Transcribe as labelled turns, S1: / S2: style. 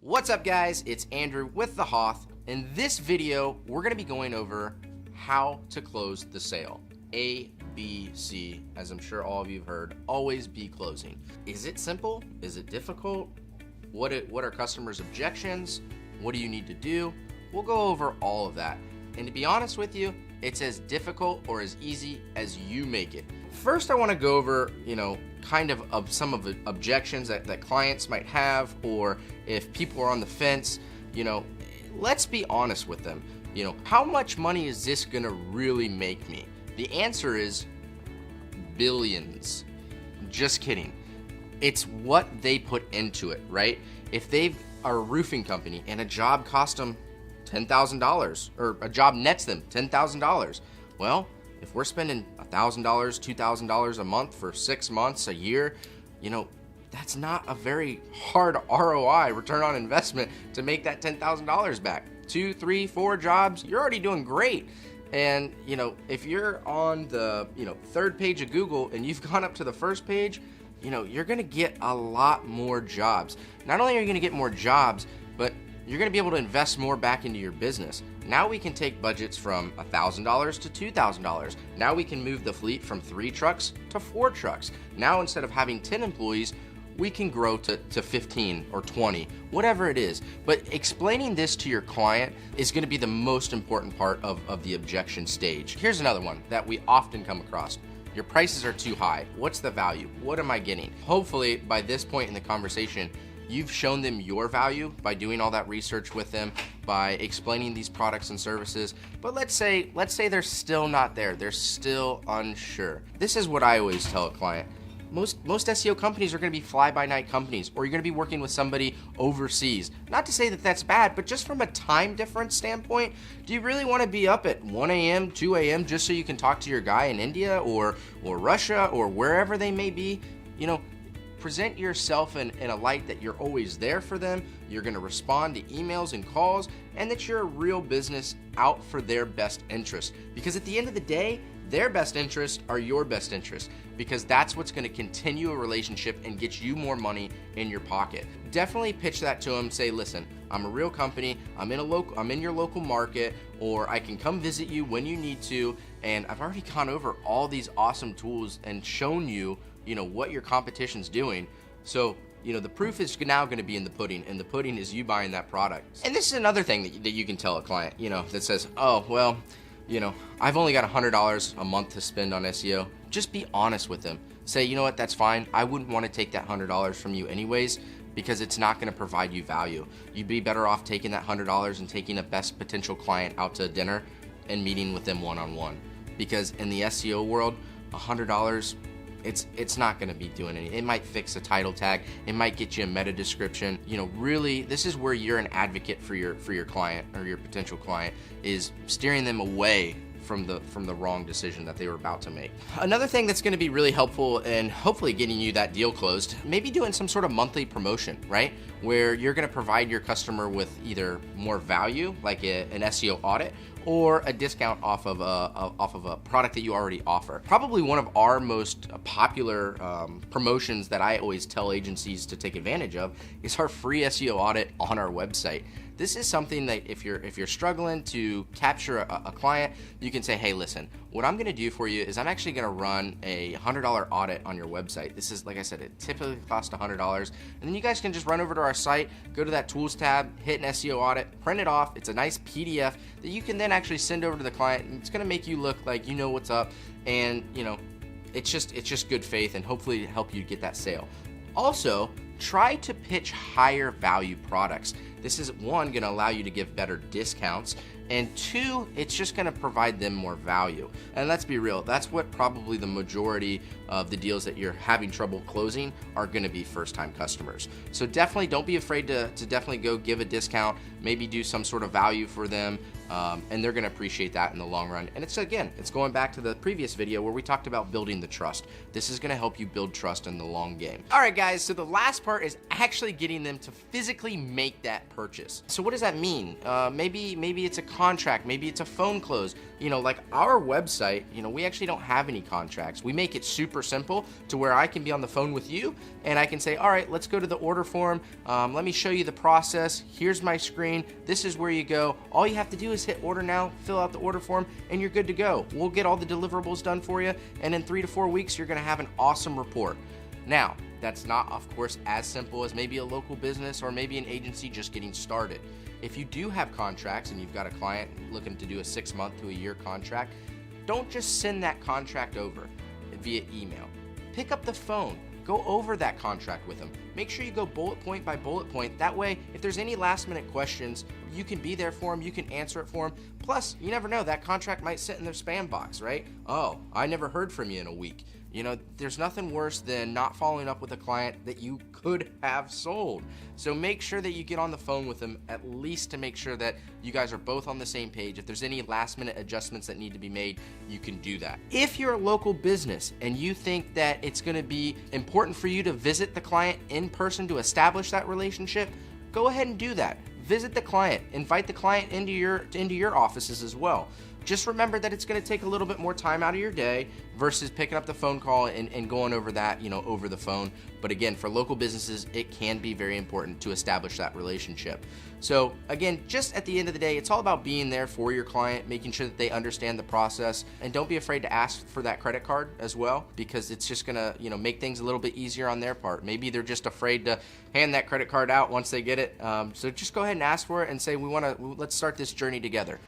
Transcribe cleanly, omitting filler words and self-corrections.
S1: What's up guys, it's Andrew with the HOTH. In this video, we're gonna be going over how to close the sale. A, B, C, as I'm sure all of you have heard, always be closing. Is it simple? Is it difficult? What are customers' objections? What do you need to do? We'll go over all of that. And to be honest with you, it's as difficult or as easy as you make it. First, I wanna go over, kind of some of the objections that clients might have, or if people are on the fence, let's be honest with them. How much money is this gonna really make me? The answer is billions. Just kidding. It's what they put into it, right? If they are a roofing company and a job cost them $10,000 or a job nets them $10,000, well, if we're spending $1,000, $2,000 a month for 6 months, a year, that's not a very hard ROI, return on investment, to make that $10,000 back. 2, 3, 4 jobs, you're already doing great. And if you're on the third page of Google and you've gone up to the first page, you're gonna get a lot more jobs. Not only are you gonna get more jobs, but you're gonna be able to invest more back into your business. Now we can take budgets from $1,000 to $2,000. Now we can move the fleet from 3 trucks to 4 trucks. Now instead of having 10 employees, we can grow to 15 or 20, whatever it is. But explaining this to your client is gonna be the most important part of the objection stage. Here's another one that we often come across. Your prices are too high. What's the value? What am I getting? Hopefully by this point in the conversation, you've shown them your value by doing all that research with them, by explaining these products and services. But let's say they're still not there. They're still unsure. This is what I always tell a client. Most SEO companies are gonna be fly-by-night companies, or you're gonna be working with somebody overseas. Not to say that that's bad, but just from a time difference standpoint, do you really wanna be up at 1 a.m., 2 a.m. just so you can talk to your guy in India or Russia or wherever they may be? Present yourself in a light that you're always there for them, you're gonna respond to emails and calls, and that you're a real business out for their best interest. Because at the end of the day, their best interests are your best interests, because that's what's gonna continue a relationship and get you more money in your pocket. Definitely pitch that to them. Say, listen, I'm a real company, I'm in your local market, or I can come visit you when you need to, and I've already gone over all these awesome tools and shown you what your competition's doing. So, the proof is now going to be in the pudding, and the pudding is you buying that product. And this is another thing that you can tell a client, that says, oh, well, I've only got $100 a month to spend on SEO. Just be honest with them. Say, you know what, that's fine. I wouldn't want to take that $100 from you anyways, because it's not going to provide you value. You'd be better off taking that $100 and taking a best potential client out to dinner and meeting with them one-on-one. Because in the SEO world, $100, it's not going to be doing anything. It might fix a title tag. It might get you a meta description. Really, this is where you're an advocate for your client or your potential client, is steering them away from the wrong decision that they were about to make. Another thing that's going to be really helpful and hopefully getting you that deal closed, maybe doing some sort of monthly promotion, right? Where you're going to provide your customer with either more value, like an SEO audit, or a discount off of a product that you already offer. Probably one of our most popular promotions that I always tell agencies to take advantage of is our free SEO audit on our website. This is something that if you're struggling to capture a client, you can say, hey, listen, what I'm gonna do for you is I'm actually gonna run a $100 audit on your website. This is, like I said, it typically costs $100. And then you guys can just run over to our site, go to that tools tab, hit an SEO audit, print it off. It's a nice PDF that you can then actually send over to the client. And it's gonna make you look like you know what's up. And it's just good faith, and hopefully help you get that sale. Also, try to pitch higher value products. This is, one, gonna allow you to give better discounts, and 2, it's just gonna provide them more value. And let's be real, that's what probably the majority of the deals that you're having trouble closing are gonna be first-time customers. So definitely don't be afraid to definitely go give a discount, maybe do some sort of value for them, and they're gonna appreciate that in the long run. And it's going back to the previous video where we talked about building the trust. This is gonna help you build trust in the long game. All right, guys, so the last part is actually getting them to physically make that purchase. So what does that mean? Maybe it's a contract, maybe it's a phone close. Like our website, we actually don't have any contracts. We make it super simple to where I can be on the phone with you and I can say, all right, let's go to the order form. Let me show you the process. Here's my screen. This is where you go. All you have to do is hit order now, fill out the order form, and you're good to go. We'll get all the deliverables done for you, and in 3 to 4 weeks, you're gonna have an awesome report. Now, that's not, of course, as simple as maybe a local business or maybe an agency just getting started. If you do have contracts and you've got a client looking to do a 6-month to a year contract, don't just send that contract over via email. Pick up the phone, go over that contract with them. Make sure you go bullet point by bullet point. That way, if there's any last minute questions, you can be there for them, you can answer it for them. Plus, you never know, that contract might sit in their spam box, right? Oh, I never heard from you in a week. There's nothing worse than not following up with a client that you could have sold. So make sure that you get on the phone with them at least to make sure that you guys are both on the same page. If there's any last minute adjustments that need to be made, you can do that. If you're a local business and you think that it's going to be important for you to visit the client in person to establish that relationship, go ahead and do that. Visit the client, invite the client into your offices as well. Just remember that it's going to take a little bit more time out of your day versus picking up the phone call and going over that, over the phone. But again, for local businesses, it can be very important to establish that relationship. So again, just at the end of the day, it's all about being there for your client, making sure that they understand the process, and don't be afraid to ask for that credit card as well, because it's just gonna, make things a little bit easier on their part. Maybe they're just afraid to hand that credit card out once they get it. So just go ahead and ask for it and say, let's start this journey together.